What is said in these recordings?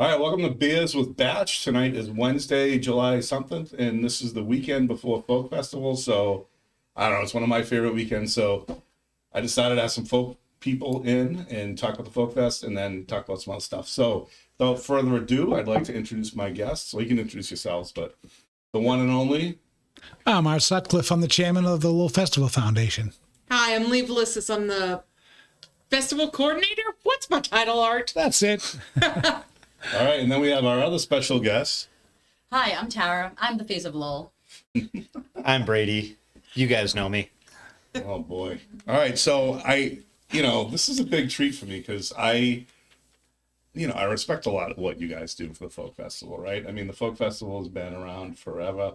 All right, welcome to Beers with Batch. Tonight is Wednesday, July something, and this is the weekend before Folk Festival. So, I don't know, it's one of my favorite weekends. So, I decided to have some folk people in and talk about the Folk Fest and then talk about some other stuff. So, without further ado, I'd like to introduce my guests. So, you can introduce yourselves, but the one and only. I'm Art Sutcliff. I'm the chairman of the Lowell Festival Foundation. Hi, I'm Viliesis. I'm the festival coordinator. What's my title, Art? That's it. All right, and then we have our other special guest. Hi, I'm Tara. I'm the face of Lowell. I'm Brady. You guys know me. Oh boy. All right, so this is a big treat for me because I respect a lot of what you guys do for the Folk Festival, right? I mean, the Folk Festival has been around forever.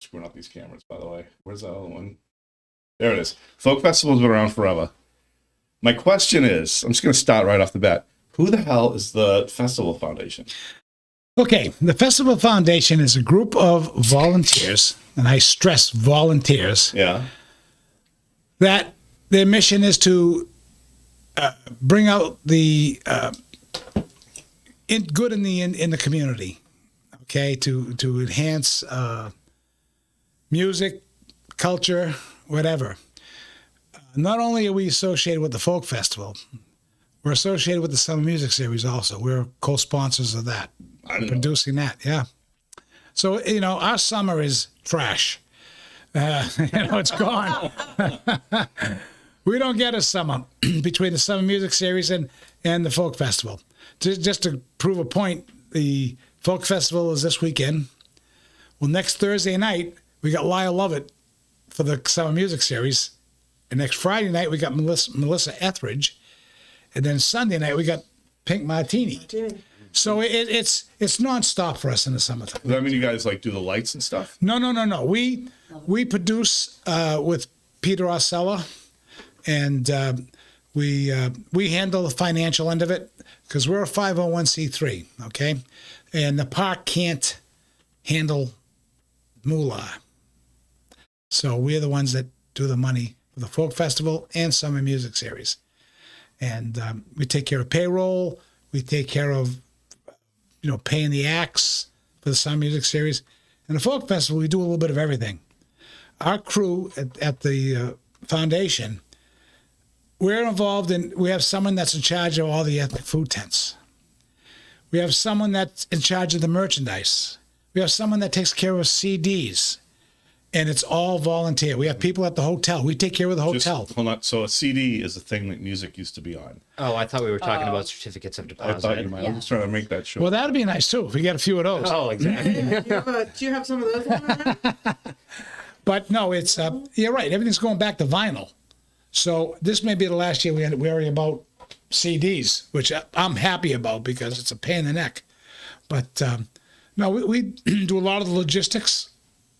Screwing up these cameras, by the way. Where's the other one? There it is. Folk Festival's been around forever. My question is, I'm just going to start right off the bat. Who the hell is the Festival Foundation? Okay, the Festival Foundation is a group of volunteers, and I stress volunteers, Yeah. that their mission is to bring out the good in the community. Okay, to enhance music, culture, whatever. Not only are we associated with the Folk Festival, we're associated with the Summer Music Series also. We're co-sponsors of that, producing that, yeah. So, our summer is trash. It's gone. We don't get a summer between the Summer Music Series and the Folk Festival. Just to prove a point, the Folk Festival is this weekend. Well, next Thursday night, we got Lyle Lovett for the Summer Music Series. And next Friday night, we got Melissa Etheridge. And then Sunday night, we got Pink Martini. So it's nonstop for us in the summertime. Does that mean you guys do the lights and stuff? No. We produce with Peter Arcella, and we handle the financial end of it because we're a 501c3, okay? And the park can't handle moolah. So we're the ones that do the money for the Folk Festival and Summer Music Series. And we take care of payroll. We take care of, paying the acts for the Summer Music Series. And the Folk Festival, we do a little bit of everything. Our crew at the foundation, we're involved in, we have someone that's in charge of all the ethnic food tents. We have someone that's in charge of the merchandise. We have someone that takes care of CDs. And it's all volunteer. We have people at the hotel. We take care of the hotel. Hold on. So a CD is a thing that music used to be on. Oh, I thought we were talking about certificates of I deposit. thought you might. I was just trying to make that sure. Well, that'd be nice too if we get a few of those. Oh, exactly. Do you have some of those on there? But no, it's you're right. Everything's going back to vinyl. So this may be the last year we worry about CDs, which I'm happy about because it's a pain in the neck. But no, we do a lot of the logistics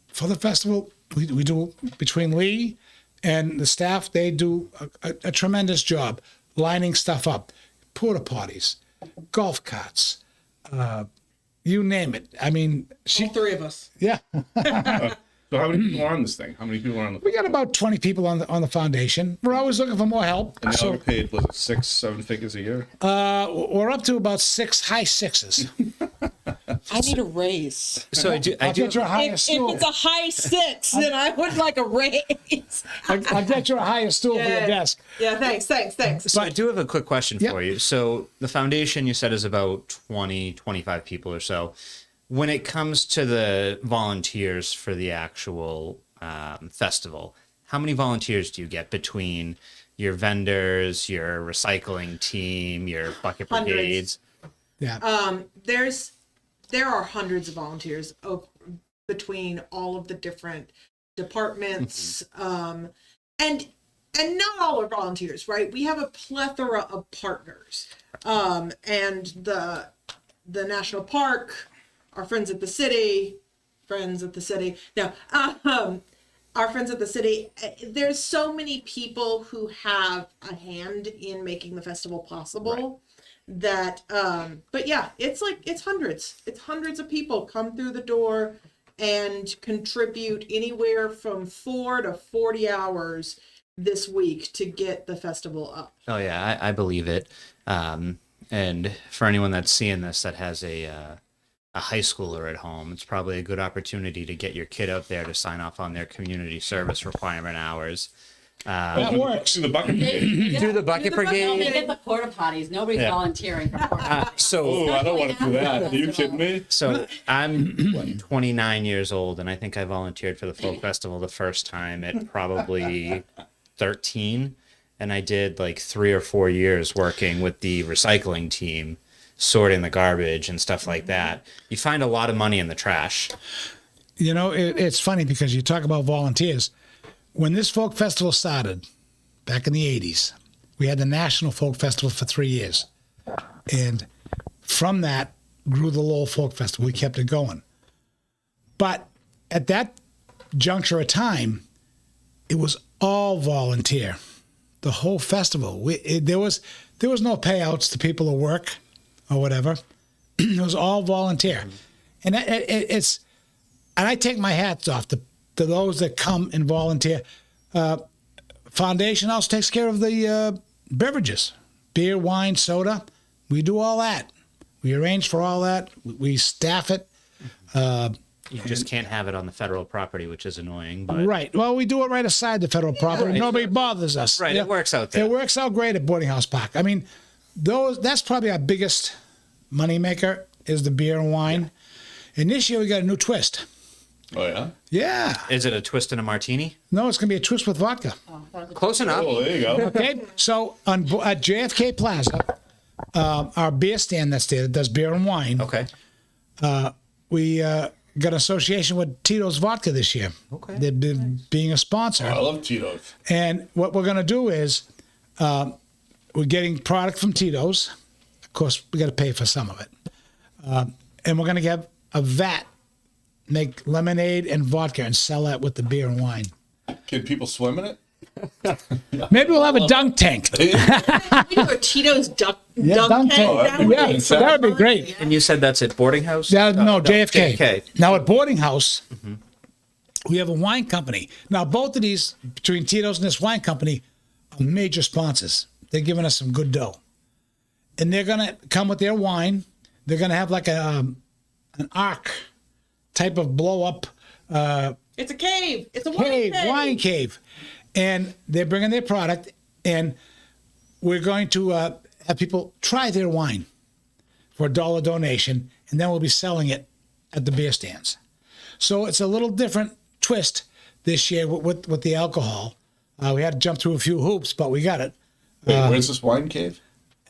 for the festival. We do, between Lee and the staff, they do a tremendous job lining stuff up. Porta potties, golf carts, you name it. I mean, All three of us. yeah. So how many people are on this thing? How many people are on the? We got about 20 people on the foundation. We're always looking for more help. And they all So get paid, was it 6-7 figures a year? we're up to about high sixes. I need a raise. So I do. I'll get you a higher If stool. it's a high 6, then I would like a raise. I'll get you a higher stool for your desk. Yeah, thanks. So I do have a quick question Yep. for you. So the foundation you said is about 25 people or so. When it comes to the volunteers for the actual festival, how many volunteers do you get between your vendors, your recycling team, your bucket Hundreds. brigades? Yeah. There are hundreds of volunteers between all of the different departments, and not all are volunteers, right? We have a plethora of partners, and the national park, our friends at the city, our friends at the city. There's so many people who have a hand in making the festival possible. That but yeah, it's hundreds of people come through the door and contribute anywhere from 4 to 40 hours this week to get the festival up. Oh yeah, I believe it. And for anyone that's seeing this that has a high schooler at home, it's probably a good opportunity to get your kid out there to sign off on their community service requirement hours. That works. Do the bucket brigade. Do the bucket They brigade. get the porta potties. Nobody's Yeah. volunteering for porta potties. So Oh, I don't want to do that. Are you kidding me? So I'm 29 years old, and I think I volunteered for the folk festival the first time at probably 13, and I did like 3 or 4 years working with the recycling team, sorting the garbage and stuff like that. You find a lot of money in the trash. You know, it's funny because you talk about volunteers. When this folk festival started back in the 80s, we had the National Folk Festival for 3 years. And from that grew the Lowell Folk Festival. We kept it going. But at that juncture of time, it was all volunteer. The whole festival. There was no payouts to people who work or whatever. It was all volunteer. And it's, and I take my hats off to those that come and volunteer. Foundation also takes care of the beverages, beer, wine, soda. We do all that. We arrange for all that. We staff it. You just can't have it on the federal property, which is annoying. But Right. Well, we do it right aside the federal property. Right. Nobody bothers us. Right, it works out there. It works out great at Boarding House Park. I mean, that's probably our biggest moneymaker is the beer and wine. And this year we got a new twist. Oh yeah. Yeah. is it a twist and a martini? No, it's going to be a twist with vodka. Close enough. Oh, there you go. Okay. So at JFK Plaza, our beer stand that's there that does beer and wine, Okay. we got an association with Tito's Vodka this year. Okay. They've been being a sponsor. I love Tito's. And what we're going to do is we're getting product from Tito's. Of course, we got to pay for some of it. And we're going to get a vat, make lemonade and vodka and sell that with the beer and wine. Can people swim in it? Maybe we'll have a dunk tank. We do a Tito's dunk dunk tank. tank. that'd be That would good. be That would be great. And you said that's at boarding house? No, JFK. JFK. Now at Boarding House, we have a wine company. Now both of these, between Tito's and this wine company, are major sponsors. They're giving us some good dough. And they're going to come with their wine. They're going to have like an arc type of blow up It's a cave. It's a wine cave. And they're bringing their product, and we're going to have people try their wine for $1 donation, and then we'll be selling it at the beer stands. So it's a little different twist this year with the alcohol. We had to jump through a few hoops, but we got it. Wait, where's this wine cave?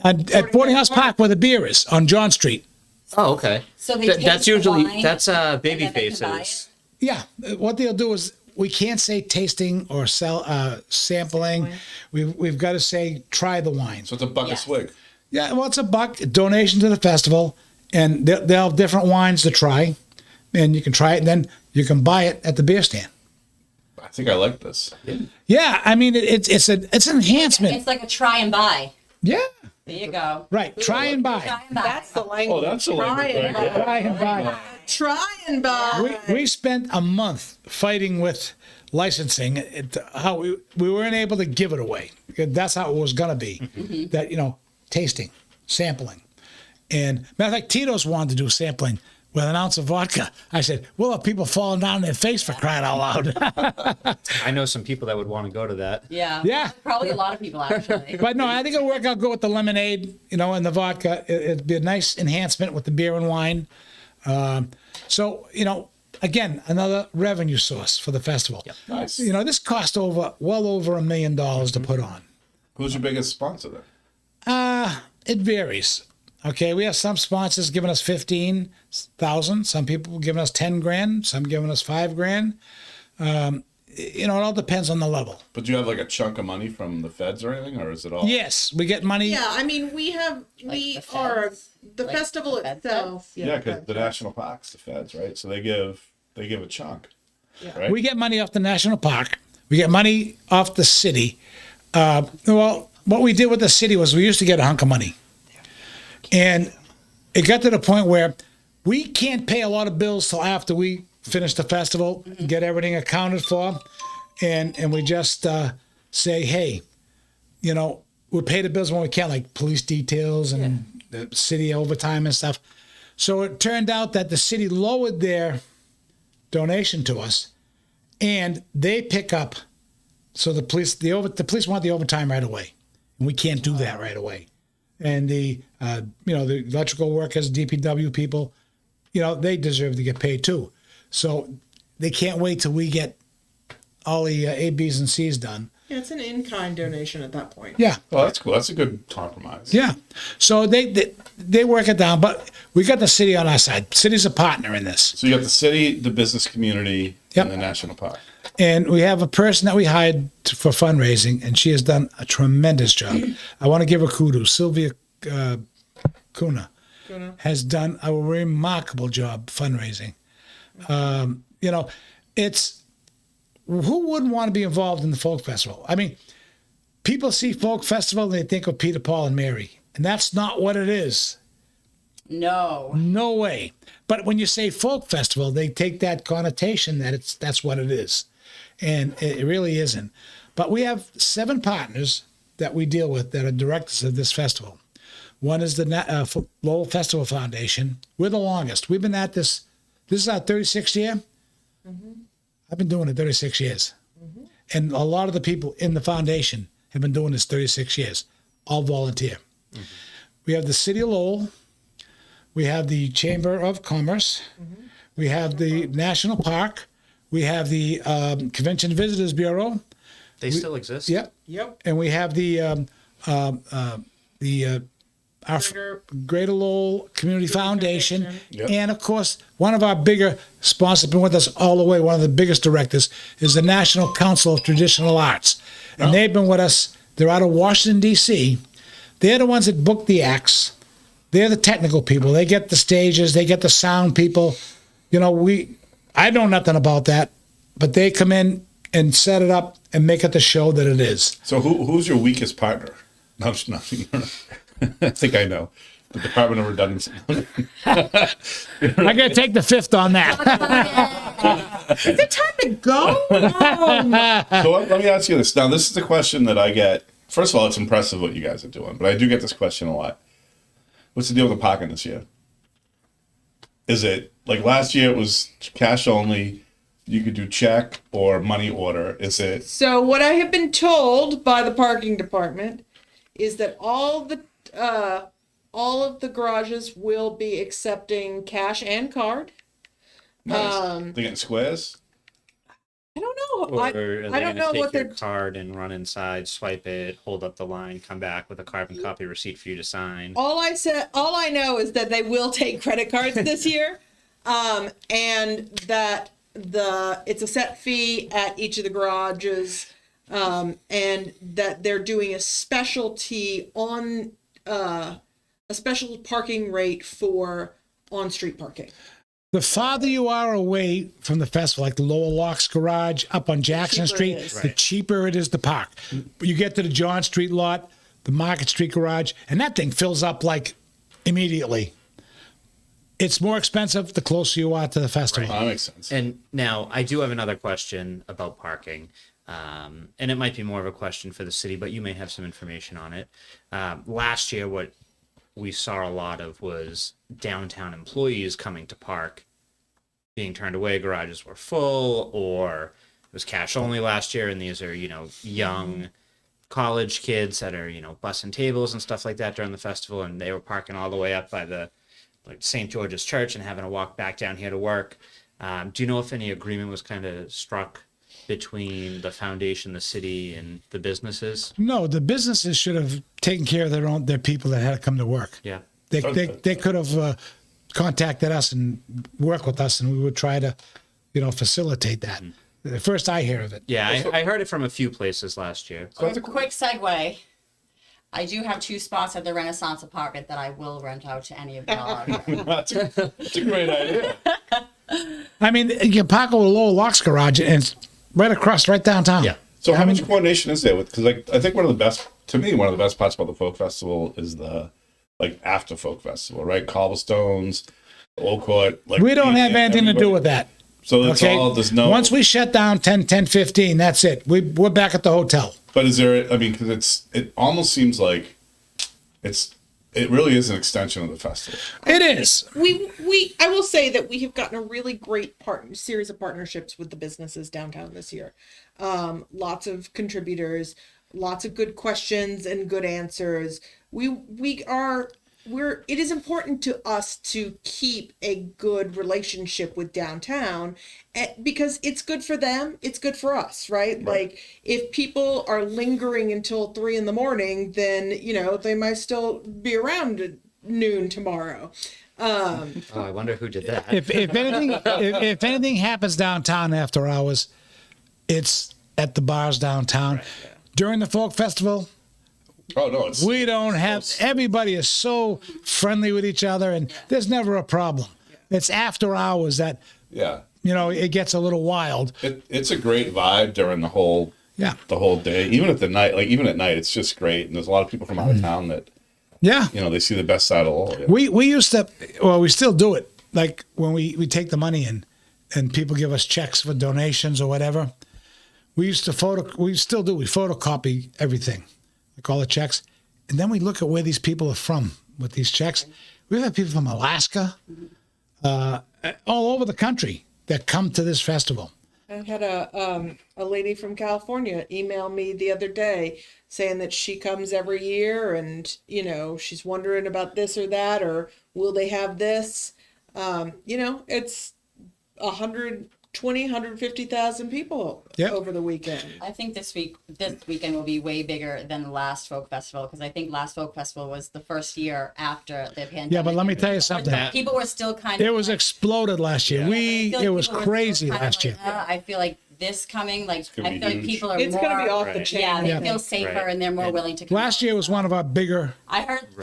At Boarding House Park, where the beer is, on John Street. Oh, okay. So they That's taste the usually, wine, that's and baby then they can buy faces. Yeah, what they'll do is we can't say tasting or sampling. We've got to say try the wine. So it's a bucket Yes. swig. Yeah, well, it's a buck donation to the festival, and they'll have different wines to try, and you can try it, and then you can buy it at the beer stand. I think I like this. Yeah, I mean it's an enhancement. It's like a try and buy. Yeah, There you go. right. Try and buy. Try and buy. That's the language. Oh, that's the language right there. Try and buy. Try and buy. We spent a month fighting with licensing. How we weren't able to give it away. That's how it was going to be. That tasting, sampling, and matter of fact, Tito's wanted to do sampling with an ounce of vodka. I said, "We'll have people falling down their face for crying out loud." I know some people that would want to go to that. Yeah. Yeah. Probably a lot of people actually. But no, I think it'll work out good with the lemonade, and the vodka. It'd be a nice enhancement with the beer and wine. So again, another revenue source for the festival. Nice. This cost well over $1 million to put on. Who's your biggest sponsor then? It varies. Okay, we have some sponsors giving us 15,000. Some people giving us 10 grand. Some giving us 5 grand. It all depends on the level. But do you have like a chunk of money from the feds or anything, or is it all? Yes, we get money. Yeah, I mean, we the are feds? the Like festival the feds itself. Yeah, because the national parks, the feds, right? So they give a chunk, right? We get money off the national park. We get money off the city. Well, what we did with the city was we used to get a hunk of money. And it got to the point where we can't pay a lot of bills till after we finish the festival, get everything accounted for, and we just say, hey, we'll pay the bills when we can, like police details and the city overtime and stuff. So it turned out that the city lowered their donation to us, and they pick up. So the police want the overtime right away, and we can't do that right away. And the the electrical workers, DPW people, they deserve to get paid too. So they can't wait till we get all the A, B's, and C's done. Yeah, it's an in-kind donation at that point. Yeah. Well, that's cool. That's a good compromise. Yeah. So they work it down, but we got the city on our side. City's a partner in this. So you got the city, the business community, Yep. and the national park. And we have a person that we hired for fundraising, and she has done a tremendous job. I want to give her kudos. Sylvia Kuna has done a remarkable job fundraising. It's who wouldn't want to be involved in the folk festival? I mean, people see folk festival and they think of Peter, Paul, and Mary, and that's not what it is. No. No way. But when you say folk festival, they take that connotation that that's what it is, and it really isn't. But we have 7 partners that we deal with that are directors of this festival. One is the Lowell Festival Foundation. We're the longest. We've been at this. This is our 36th year. Mm-hmm. I've been doing it 36 years. Mm-hmm. And a lot of the people in the foundation have been doing this 36 years, all volunteer. Mm-hmm. We have the City of Lowell. We have the Chamber of Commerce. Mm-hmm. We have the National Park. We have the Convention Visitors Bureau. They still exist? Yep. And we have the Greater Lowell Community Foundation. Yep. And of course, one of our bigger sponsors, been with us all the way, one of the biggest directors, is the National Council of Traditional Arts. And they've been with us. They're out of Washington, D.C. They're the ones that book the acts. They're the technical people. They get the stages. They get the sound people. I know nothing about that, but they come in and set it up and make it the show that it is. So who's your weakest partner? No, I think I know. The Department of Redundancy. I got to take the 5th on that. Is it time to go? Oh. So let me ask you this. Now, this is a question that I get. First of all, it's impressive what you guys are doing, but I do get this question a lot. What's the deal with the parking this year? Is it like last year? It was cash only. You could do check or money order. Is it? So what I have been told by the parking department is that all of the garages will be accepting cash and card. Nice. They're getting squares. I don't know. Or I are they don't going know to what take your they're. card and run inside, swipe it, hold up the line, come back with a carbon copy receipt for you to sign? All I know is that they will take credit cards this year, and that it's a set fee at each of the garages, and that they're doing a specialty on a special parking rate for on-street parking. The farther you are away from the festival, like the Lower Locks Garage up on Jackson cheaper Street, it is. the cheaper it is to park. You get to the John Street lot, the Market Street Garage, and that thing fills up like immediately. It's more expensive the closer you are to the festival. Oh, that makes sense. And now I do have another question about parking. And it might be more of a question for the city, but you may have some information on it. Last year, what we saw a lot of was downtown employees coming to park, being turned away. Garages were full, or it was cash only last year. And these are, young college kids that are, bussing tables and stuff like that during the festival. And they were parking all the way up by the St. George's Church and having to walk back down here to work. Do you know if any agreement was kind of struck between the foundation, the city, and the businesses? No, the businesses should have taken care of their people that had to come to work. Yeah. They could have contacted us and worked with us, and we would try to, facilitate that. The first I hear of it. Yeah, I heard it from a few places last year. Quick segue. I do have 2 spots at the Renaissance apartment that I will rent out to any of y'all. That's a great idea. I mean, you can park over Lower Locks Garage, and it's right downtown. Yeah. So how much coordination is there with? Because I think one of the best parts about the folk festival is the after folk festival, right? Cobblestones, Old Court. We don't have anything to do with that. So it's all there's no. Once we shut down 10:15, that's it. We're back at the hotel. But is there? I mean, because it almost seems like it's it really is an extension of the festival. It is. I will say that we have gotten a really great series of partnerships with the businesses downtown this year. Lots of contributors, lots of good questions and good answers. It is important to us to keep a good relationship with downtown, because it's good for them, it's good for us, right? Like, if people are lingering until 3 a.m, then they might still be around at noon tomorrow. Oh, I wonder who did that. If anything happens downtown after hours, it's at the bars downtown. During the folk festival, Oh no, we don't have. Everybody is so friendly with each other, and there's never a problem. It's after hours that yeah. it gets a little wild. It's a great vibe during the whole day. Even at night, it's just great. And there's a lot of people from out of town that they see the best side of Lowell. Yeah. We used to, well, we still do it. Like when we take the money in, and people give us checks for donations or whatever. We used to we still do. We photocopy everything, like all the checks, and then we look at where these people are from with these checks. We've had people from Alaska, all over the country that come to this festival. I had a lady from California email me the other day saying that she comes every year, and she's wondering about this or that, or will they have this? It's 150,000 people over the weekend. I think this weekend will be way bigger than the last folk festival, because I think last folk festival was the first year after the pandemic. Yeah, but let me tell you something. People were still kind of. It was exploded last year. It was crazy last year. I feel like this coming, I feel like people are it's more. going to be off the chain. Yeah, they feel safer and they're more willing to come. Last year was one of our bigger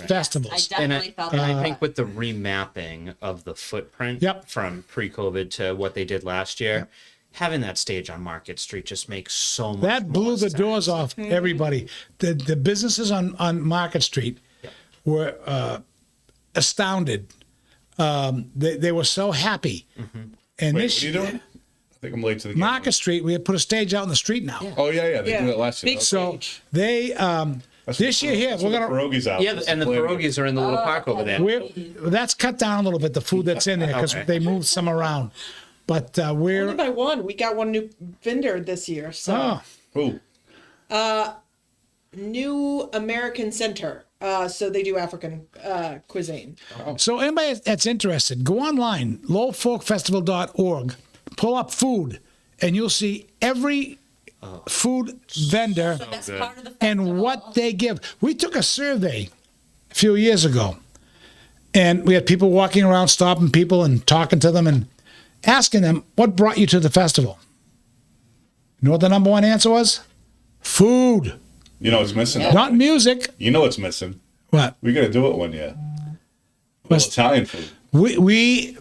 festivals. Yes, I definitely felt that. I think with the remapping of the footprint from pre-COVID to what they did last year, having that stage on Market Street just makes so much. That blew the doors off everybody. The businesses on Market Street were astounded. They were so happy. And Wait, this what are you doing? I think I'm late to the game. Market Street, we have put a stage out in the street now. Oh yeah, they did it last year. Big So they this year here we're gonna pierogies out. Yeah, and the pierogies are in the little park over there. that's cut down a little bit, the food that's in there, because they moved some around. But Only by one. We got one new vendor this year. So Who? New American Center. So they do African cuisine. So anybody that's interested, go online, lowellfolkfestival.org, pull up food, and you'll see every food vendor So that's part of the and festival. what they give. We took a survey a few years ago, and we had people walking around, stopping people and talking to them and asking them, what brought you to the festival? You know what the number one answer was? Food. You know what's missing? Not music. You know what's missing? What? We got to do it one year. Well, Italian food.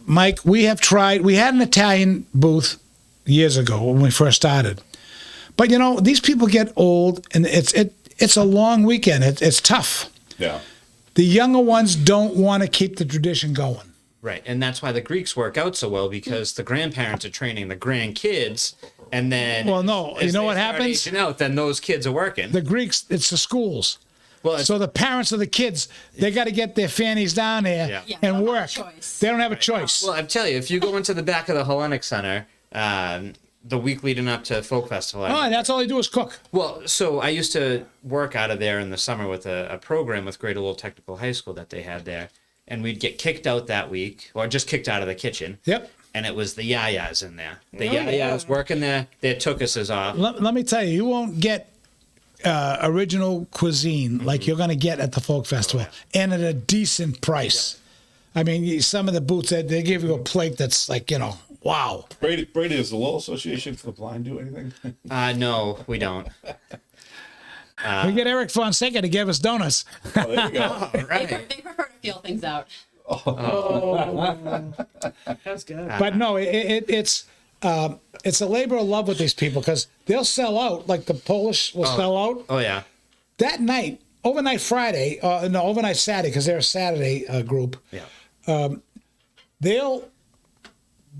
Mike, we have tried. We had an Italian booth years ago when we first started. But these people get old, and it's a long weekend. It's tough. Yeah. The younger ones don't want to keep the tradition going. Right, and that's why the Greeks work out so well, because the grandparents are training the grandkids, and then Well, no, you know what happens? aging out, then those kids are working. The Greeks, it's the schools. Well, it's- So the parents of the kids, they got to get their fannies down there Yeah, and they don't have a work. choice. They don't have a choice. Well, I tell you, if you go into the back of the Hellenic Center, the week leading up to Folk Festival, Oh, that's all they do is cook. well, so I used to work out of there in the summer with a program with Greater Lowell Technical High School that they had there, and we'd get kicked out that week, or just kicked out of the kitchen. Yep. And it was the yayas in there. The yayas working there, their tukuses off. Let me tell you, you won't get original cuisine like you're going to get at the folk festival, and at a decent price. I mean, some of the booths, they give you a plate that's like, wow. Brady, does the Lowell Association for the Blind do anything? No, we don't. We get Eric Fonseca to give us donuts. Oh, there you go. They prefer to feel things out. That's good. But no, it's a labor of love with these people, because they'll sell out. Like the Polish will sell out Oh, yeah. that night, overnight Friday, overnight Saturday, because they're a Saturday group. Yeah.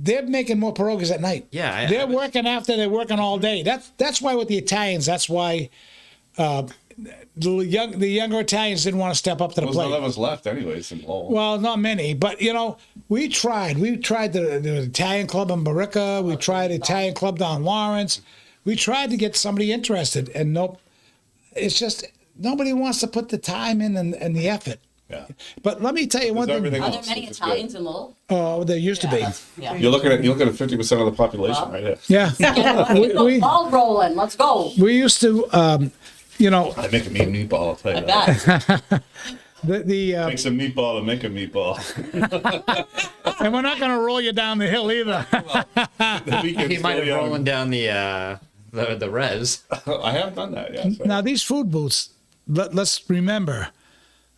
They're making more pierogies at night. Yeah, They're working after they're working all day. That's why with the Italians, that's why the younger Italians didn't want to step up to the There's plate. none of us left anyways in Lowell. Well, not many, but we tried. We tried the Italian club in Barica. We tried the Italian club down Lawrence. We tried to get somebody interested, and nope. It's just nobody wants to put the time in and the effort. Yeah. But let me tell you one thing. everything Are there else, many which is Italians in Lowell? Oh, there used to be. Yeah. You're looking at 50% of the population Wow. right here. Yeah. we Ball rolling. Let's go. we used to, I make a mean meatball. I'll tell you I that. bet. the Make some meatball and make a meatball. and we're not going to roll you down the hill either. The weekend's He might have still young. rolling down the res. I have done that. Yeah. So. Now these food booths, let's remember,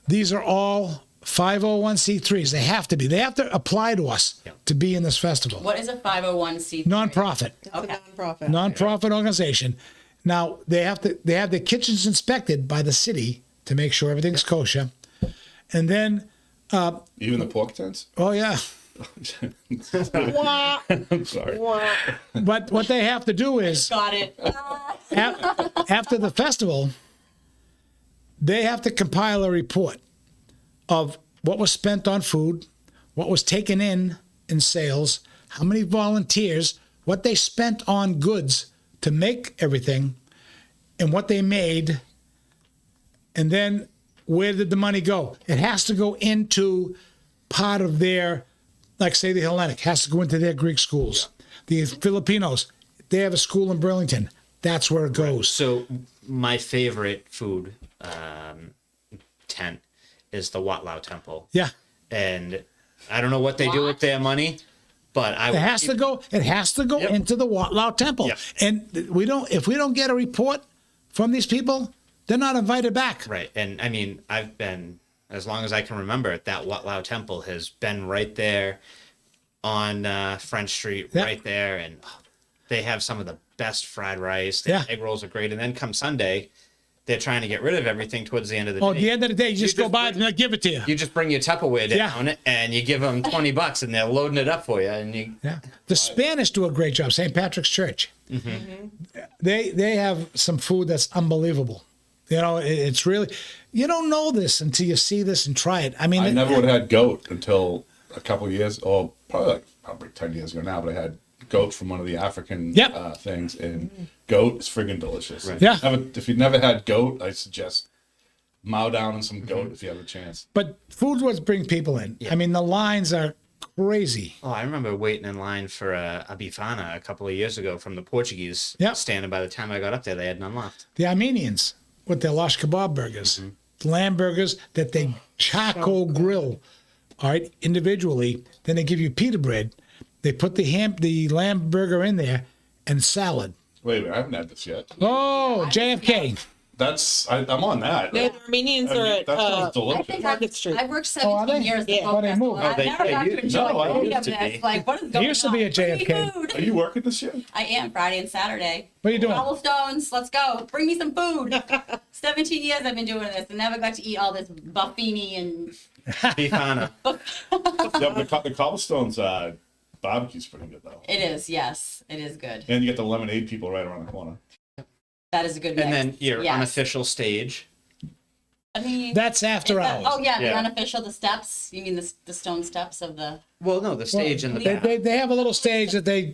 these are all 501c3s. They have to be. They have to apply to us to be in this festival. What is a 501c? Nonprofit. It's a nonprofit. Nonprofit organization. Now they have their kitchens inspected by the city to make sure everything's kosher, and then Even the pork tents? oh yeah, I'm sorry. but what they have to do is Got it. after the festival, they have to compile a report of what was spent on food, what was taken in sales, how many volunteers, what they spent on goods to make everything, and what they made, and then where did the money go? It has to go into part of their, like say the Hellenic, has to go into their Greek schools. The Filipinos, they have a school in Burlington. That's where it goes. So my favorite food tent is the Wat Lao Temple, Yeah. and I don't know what they do with their money, but It has to go. It has to go Yep. into the Wat Lao Temple, Yep. and if we don't get a report from these people, they're not invited back. Right, and I mean, I've been as long as I can remember. That Wat Lao Temple has been right there on French Street, Yep. right there, and they have some of the best fried rice. The Yeah. egg rolls are great, and then come Sunday, they're trying to get rid of everything towards the end of the Oh, day. at the end of the day, you just go just by bring- and they'll give it to you. You just bring your Tupperware Yeah. down and you give them $20 and they're loading it up for you. And you, Yeah, the Spanish do a great job. St. Patrick's Church. They have some food that's unbelievable. It's really, you don't know this until you see this and try it. I mean, I never would have had goat until a couple of years, or probably 10 years ago now, but I had goat from one of the African Yep. things, and goat is friggin' delicious. Right. Yeah. If you've never had goat, I suggest mow down on some goat if you have a chance. but food what brings people in. I mean, the lines are crazy. oh, I remember waiting in line for a bifana a couple of years ago from the Portuguese Yep. stand, and by the time I got up there, they had none left. The Armenians with their lash kebab burgers, lamb burgers that they charcoal grill, all right, individually. Then they give you pita bread. They put the lamb burger in there and salad. Wait a minute, I haven't had this yet. Oh, JFK. I'm on that. No, the Armenians I mean, are at that sounds I delicious. think Market Street. I've worked Oh, are 17 they? years at the Yeah. folk Oh, they festival. moved. I've Oh, never they got to used- enjoy no, I any used of to this. be. Like, what is There going used to on? be a Bring me JFK. food. Are you working this year? I am Friday and Saturday. What are you doing? Cobblestones, let's go. Bring me some food. 17 years I've been doing this and never got to eat all this buffini and Bifana. Yeah, but the cobblestones barbecue's pretty good though. it is, yes, it is good. And you get the lemonade people right around the corner. That is a good mix. And then your Yes. unofficial stage. I mean, That's after is that- hours. Oh yeah, the Yeah. unofficial, the steps. You mean the stone steps of the? Well, no, the stage and the They, back. they have a little stage that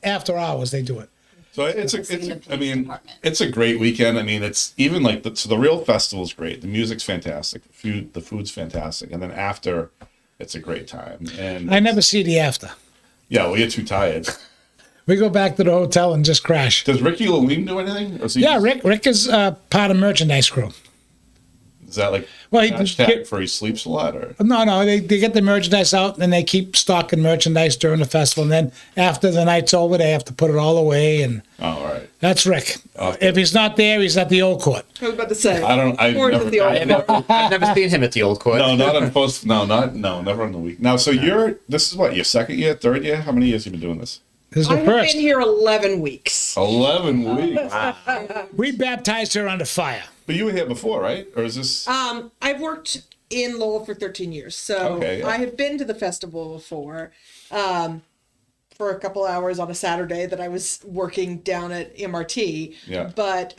after hours, they do it. So it's in the I police mean, department. it's a great weekend. I mean, it's even like the real festival's great. The music's fantastic. The food's fantastic, and then after, it's a great time. And I never see the after. yeah, well, you're too tired. We go back to the hotel and just crash. Does Ricky Lalim do anything? Or is he Yeah, Rick is part of merchandise crew. Is that like Well, he hashtag for he sleeps a lot, or No, they get the merchandise out and they keep stocking merchandise during the festival. And then after the night's over, they have to put it all away. And oh, all right. that's Rick. Okay. If he's not there, he's at the old court. I was about to say. I've Or is never, it the old I've never seen him at the old court. no, not on post. No, never on the week. Now, so this is what, your second year, third year? How many years have you been doing this? This is I the have first. been here 11 weeks. 11 weeks. We baptized her under fire. But you were here before, right? Or is this? I've worked in Lowell for 13 years, so Okay, yeah. I have been to the festival before. for a couple hours on a Saturday that I was working down at MRT. Yeah. But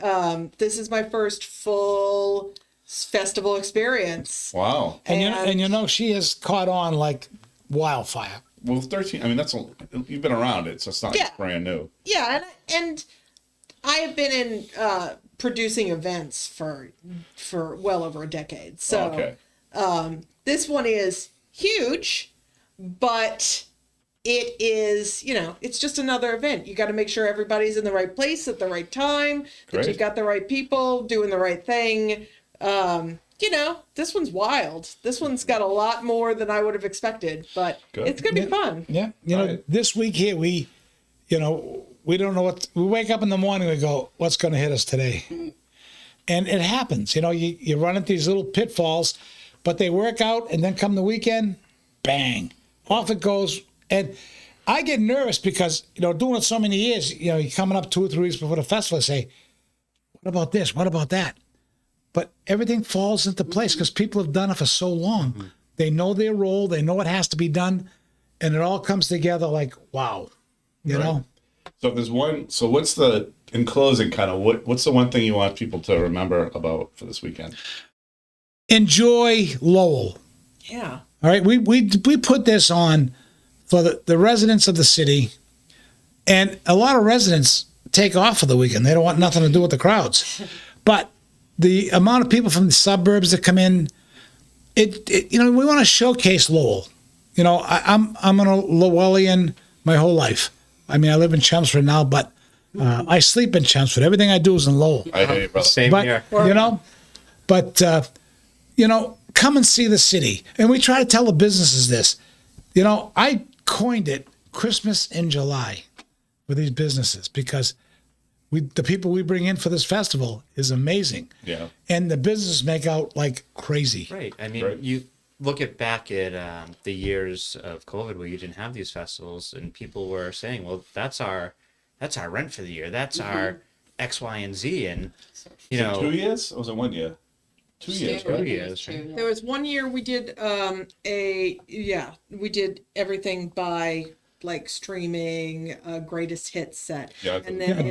this is my first full festival experience. Wow. And you know, she has caught on like wildfire. Well, 13. I mean, you've been around it, so it's not Yeah. brand new. Yeah, and I have been in producing events for well over a decade. So Okay. this one is huge, but it is, it's just another event. You got to make sure everybody's in the right place at the right time, that Great. you've got the right people doing the right thing. This one's wild. This one's got a lot more than I would have expected, but Good. it's going to be fun. Yeah. Right. This week here, we don't know we wake up in the morning, we go, what's going to hit us today? And it happens, you run into these little pitfalls, but they work out, and then come the weekend, bang, off it goes. And I get nervous because, doing it so many years, you're coming up 2 or 3 weeks before the festival, I say, what about this? What about that? But everything falls into place because people have done it for so long. Mm-hmm. They know their role. They know what has to be done. And it all comes together like, wow, you know? So if there's one, in closing, kind of what's the one thing you want people to remember about for this weekend? Enjoy Lowell. Yeah. All right. We put this on for the residents of the city. And a lot of residents take off for the weekend. They don't want nothing to do with the crowds. But the amount of people from the suburbs that come in, we want to showcase Lowell. I'm a Lowellian my whole life. I mean, I live in Chelmsford now, but I sleep in Chelmsford. Everything I do is in Lowell. I hear you, brother. Same But here. come and see the city. And we try to tell the businesses this. I coined it Christmas in July for these businesses because the people we bring in for this festival is amazing. Yeah. And the businesses make out like crazy. Right. I mean, Right. you look back at the years of COVID where you didn't have these festivals, and people were saying, "Well, that's our rent for the year. That's our X, Y, and Z." And 2 years? Or was it 1 year? 2 years, right? 2 years. Right? There was one year we did we did everything by like streaming greatest hits set. Yeah, and Yeah, then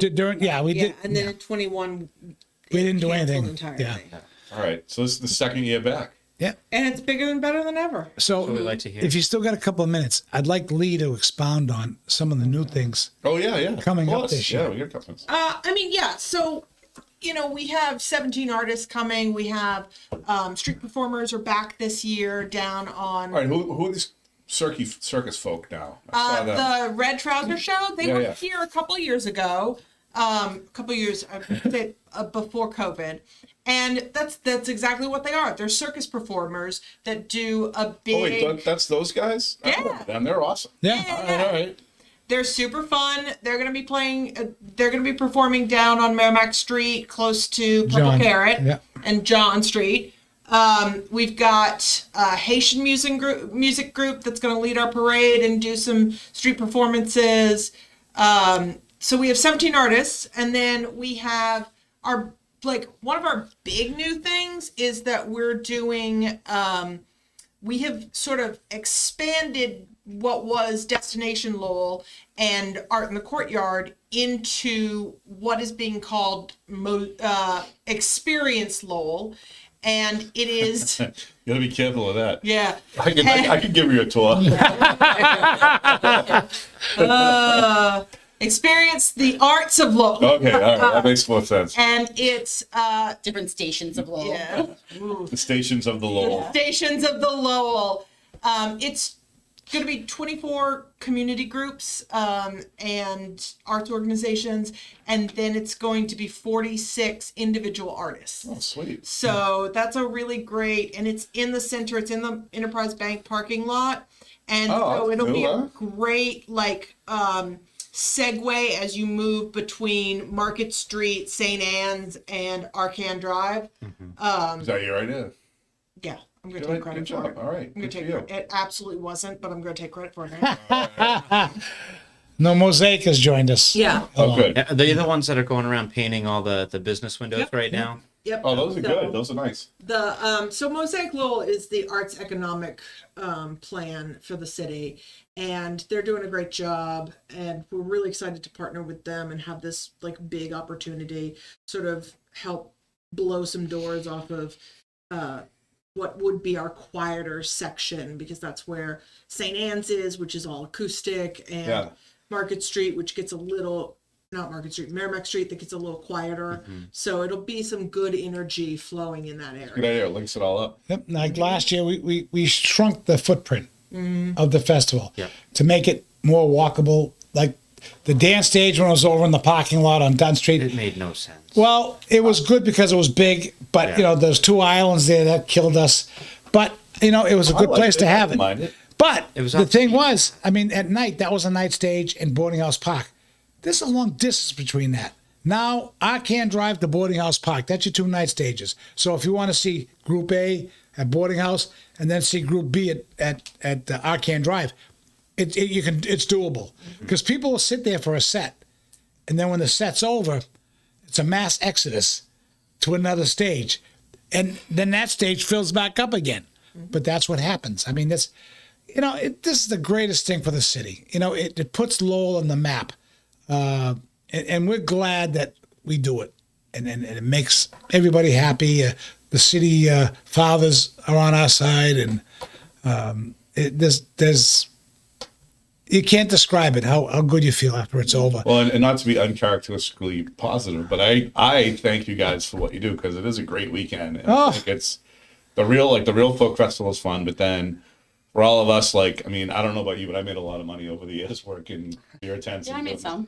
we did. and then in 21 We didn't do canceled anything. entirely. Yeah. All right. So this is the second year back. Yeah. And it's bigger and better than ever. So That's what we like to hear. if you still got a couple of minutes, I'd like Lee to expound on some of the new things. Oh yeah. Coming Of up course. this year. Yeah, we got a couple minutes. So we have 17 artists coming. We have street performers are back this year down on All right. Who are these circus folk now? I saw them. the Red Trouser Show. They were here a couple years ago, before COVID, and that's exactly what they are. They're circus performers that do a big. Oh wait, that's those guys? I Yeah. remember them. They're awesome. Yeah. All right. They're super fun. They're going to be playing. They're going to be performing down on Merrimack Street, close to Purple John, Carrot yeah. and John Street. We've got a Haitian music group that's going to lead our parade and do some street performances. So we have 17 artists, and then we have one of our big new things is that we're doing. We have sort of expanded what was Destination Lowell and Art in the Courtyard into what is being called Experience Lowell. And it is... You gotta be careful of that. Yeah. I can give you a tour. Experience the arts of Lowell. Okay, all right, that makes more sense. And it's... Different stations of Lowell. yeah. The stations of the Lowell. Stations of the Lowell. It's going to be 24 community groups and arts organizations, and then it's going to be 46 individual artists. Oh, sweet. So that's a really great, and it's in the center. It's in the Enterprise Bank parking lot, and so it'll be a great segue as you move between Market Street, St. Anne's, and Arcan Drive. Is that your idea? Yeah. I'm going to take credit Good for job. it. All right. I'm going Good to for take you. credit. It absolutely wasn't, but I'm going to take credit for it. No, Mosaic has joined us. Yeah. Oh, good. Yeah, they're the ones that are going around painting all the business windows right now. Yep. Oh, those are So- good. Those are nice. So Mosaic Lowell is the arts economic plan for the city, and they're doing a great job, and we're really excited to partner with them and have this like big opportunity sort of help blow some doors off of what would be our quieter section, because that's where St. Anne's is, which is all acoustic, and Yeah. Market Street, which gets a little, not Market Street, Merrimack Street, that gets a little quieter. So it'll be some good energy flowing in that area. Good idea. It links it all up. Yep. Like last year, we shrunk the footprint of the festival Yeah. to make it more walkable. Like the dance stage when it was over in the parking lot on Dunn Street. It made no sense. Well, it was good because it was big, but Yeah. you know, there's 2 islands there that killed us. But you know, it was a good place to have it. Mind it. But It was the off- thing was, I mean, at night that was a night stage in Boarding House Park. There's a long distance between that. Now I can drive to Boarding House Park. That's your 2 night stages. So if you want to see Group A at Boarding House and then see Group B at Arcan Drive, it's doable because people will sit there for a set, and then when the set's over, it's a mass exodus to another stage, and then that stage fills back up again. But that's what happens. I mean, this is the greatest thing for the city. You know, it puts Lowell on the map, and we're glad that we do it, and it makes everybody happy. The city fathers are on our side, and there's you can't describe it how good you feel after it's over. Well, and not to be uncharacteristically positive, but I thank you guys for what you do, because it is a great weekend. And I think it's the real folk festival is fun, but then for all of us, like, I mean, I don't know about you, but I made a lot of money over the years working beer tents. Yeah, I and made business. some.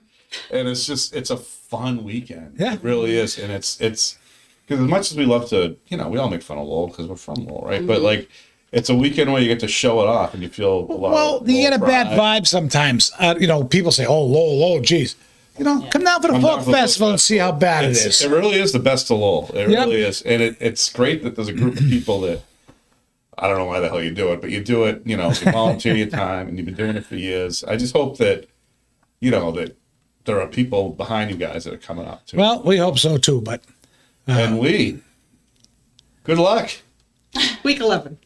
And it's a fun weekend. Yeah. It really is. And it's because as much as we love to, we all make fun of Lowell because we're from Lowell, right? But like, it's a weekend where you get to show it off and you feel a lot. Well, you get a bad vibe sometimes. People say, "Oh, Lowell, geez." Come down for the Come down folk for the festival and see how bad it is. It really is the best of Lowell. It Yep. really is. And it's great that there's a group of people that, I don't know why the hell you do it, but you do it, you volunteer your time, and you've been doing it for years. I just hope that, that there are people behind you guys that are coming up too. Well, we hope so too. But And good luck. Week 11.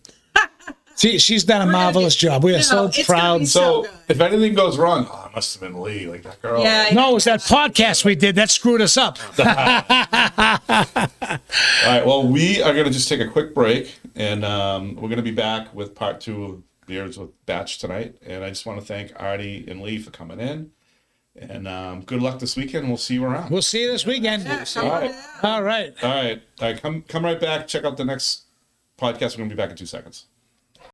she's done a marvelous job. We are so it's gonna proud. be So good. if anything goes wrong, it must have been Lee, like that girl. Yeah. No, it was that podcast we did that screwed us up. All right. Well, we are going to just take a quick break, and we're going to be back with part 2 of Beers with Batch tonight. And I just want to thank Artie and Lee for coming in. And good luck this weekend. We'll see you around. We'll see you this weekend. Yeah, come on down. All right. All right. Come right back. Check out the next podcast. We're going to be back in 2 seconds.